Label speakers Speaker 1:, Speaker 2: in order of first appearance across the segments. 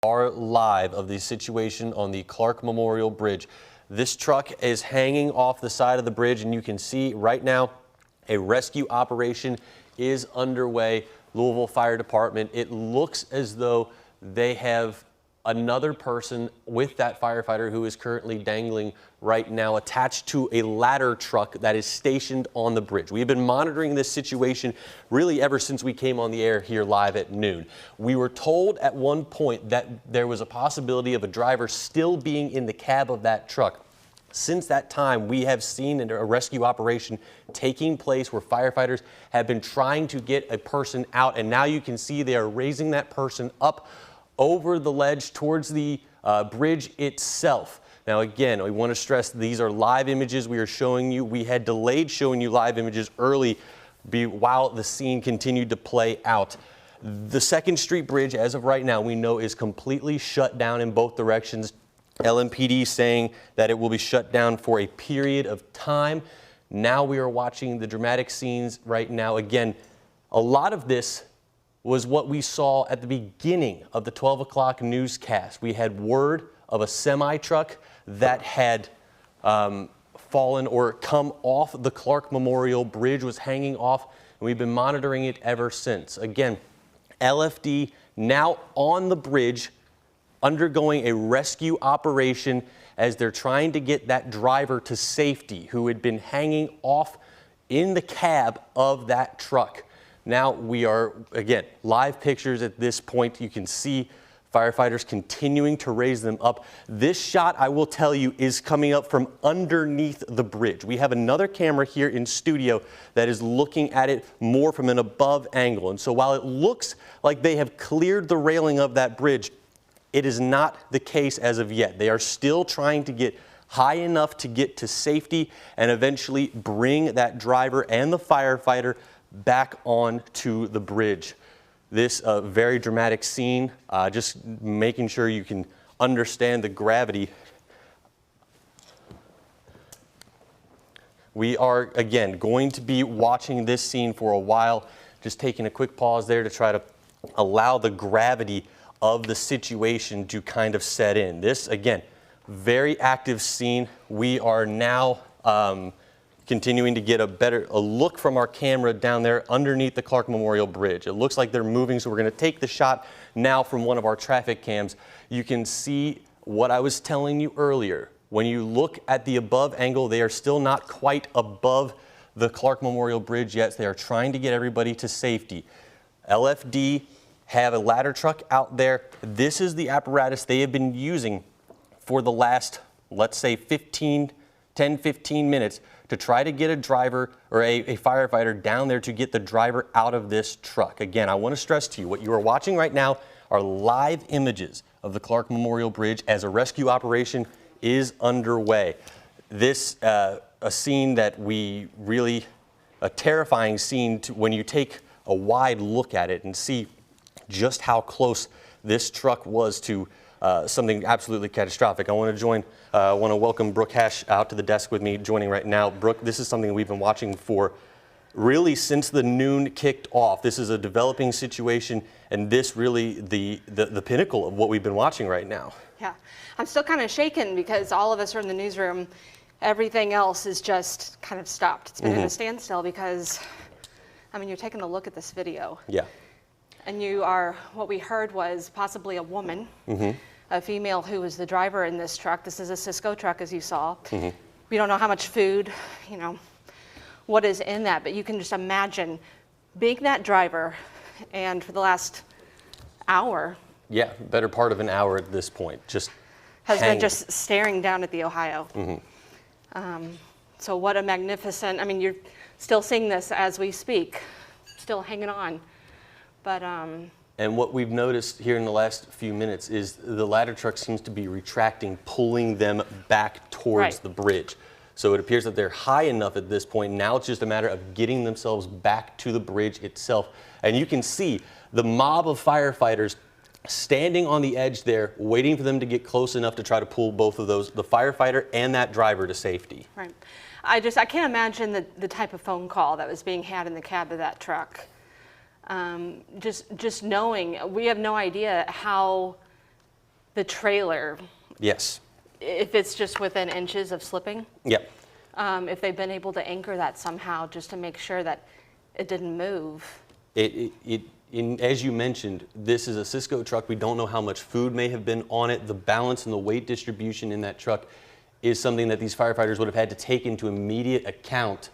Speaker 1: Are live of the situation on the Clark Memorial Bridge. This truck is hanging off the side of the bridge, and you can see right now a rescue operation is underway. Louisville Fire Department, it looks as though they have another person with that firefighter who is currently dangling right now attached to a ladder truck that is stationed on the bridge. We've been monitoring this situation really ever since we came on the air here live at noon. We were told at one point that there was a possibility of a driver still being in the cab of that truck. Since that time, we have seen a rescue operation taking place where firefighters have been trying to get a person out, and now you can see they are raising that person up over the ledge towards the bridge itself. Now again, we want to stress these are live images we are showing you. We had delayed showing you live images early while the scene continued to play out. The 2nd Street Bridge, as of right now, we know is completely shut down in both directions. LMPD saying that it will be shut down for a period of time. Now we are watching the dramatic scenes right now. Again, a lot of this was what we saw at the beginning of the 12 o'clock newscast. We had word of a semi-truck that had fallen or come off the Clark Memorial Bridge, was hanging off, and we've been monitoring it ever since. Again, LFD now on the bridge undergoing a rescue operation as they're trying to get that driver to safety who had been hanging off in the cab of that truck. Now we are, again, live pictures at this point. You can see firefighters continuing to raise them up. This shot, I will tell you, is coming up from underneath the bridge. We have another camera here in studio that is looking at it more from an above angle. And so while it looks like they have cleared the railing of that bridge, it is not the case as of yet. They are still trying to get high enough to get to safety and eventually bring that driver and the firefighter back on to the bridge. This very dramatic scene, just making sure you can understand the gravity. We are, again, going to be watching this scene for a while, just taking a quick pause there to try to allow the gravity of the situation to kind of set in. This, again, very active scene. We are now continuing to get a look from our camera down there underneath the Clark Memorial Bridge. It looks like they're moving, so we're going to take the shot now from one of our traffic cams. You can see what I was telling you earlier. When you look at the above angle, they are still not quite above the Clark Memorial Bridge yet. They are trying to get everybody to safety. LFD have a ladder truck out there. This is the apparatus they have been using for the last, let's say, 10, 15 minutes to try to get a driver or a firefighter down there to get the driver out of this truck. Again, I want to stress to you, what you are watching right now are live images of the Clark Memorial Bridge as a rescue operation is underway. This, a scene that we really, a terrifying scene when you take a wide look at it and see just how close this truck was to something absolutely catastrophic. I want to welcome Brooke Hash out to the desk with me, joining right now. Brooke, this is something we've been watching for really since the noon kicked off. This is a developing situation, and this really the pinnacle of what we've been watching right now.
Speaker 2: Yeah, I'm still kind of shaken because all of us are in the newsroom. Everything else is just kind of stopped. It's been at a standstill because, I mean, you're taking a look at this video.
Speaker 1: Yeah.
Speaker 2: And what we heard was possibly a woman, a female who was the driver in this truck. This is a Cisco truck, as you saw. We don't know how much food, what is in that, but you can just imagine being that driver, and for the last hour. Yeah,
Speaker 1: better part of an hour at this point, just
Speaker 2: has been just staring down at the Ohio. So what a magnificent, I mean, you're still seeing this as we speak, still hanging on. But,
Speaker 1: and what we've noticed here in the last few minutes is the ladder truck seems to be retracting, pulling them back towards the bridge. So it appears that they're high enough at this point. Now it's just a matter of getting themselves back to the bridge itself. And you can see the mob of firefighters standing on the edge there, waiting for them to get close enough to try to pull both of those, the firefighter and that driver, to safety.
Speaker 2: Right. I can't imagine the type of phone call that was being had in the cab of that truck. Just knowing, we have no idea how the trailer,
Speaker 1: Yes.
Speaker 2: if it's just within inches of slipping,
Speaker 1: Yep.
Speaker 2: if they've been able to anchor that somehow just to make sure that it didn't move.
Speaker 1: As you mentioned, this is a Cisco truck. We don't know how much food may have been on it. The balance and the weight distribution in that truck is something that these firefighters would have had to take into immediate account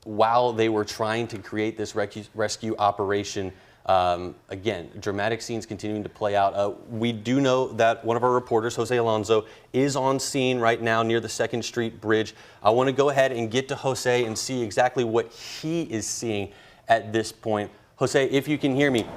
Speaker 1: while they were trying to create this rescue operation. Again, dramatic scenes continuing to play out. We do know that one of our reporters, Jose Alonso, is on scene right now near the 2nd Street Bridge. I want to go ahead and get to Jose and see exactly what he is seeing at this point. Jose, if you can hear me.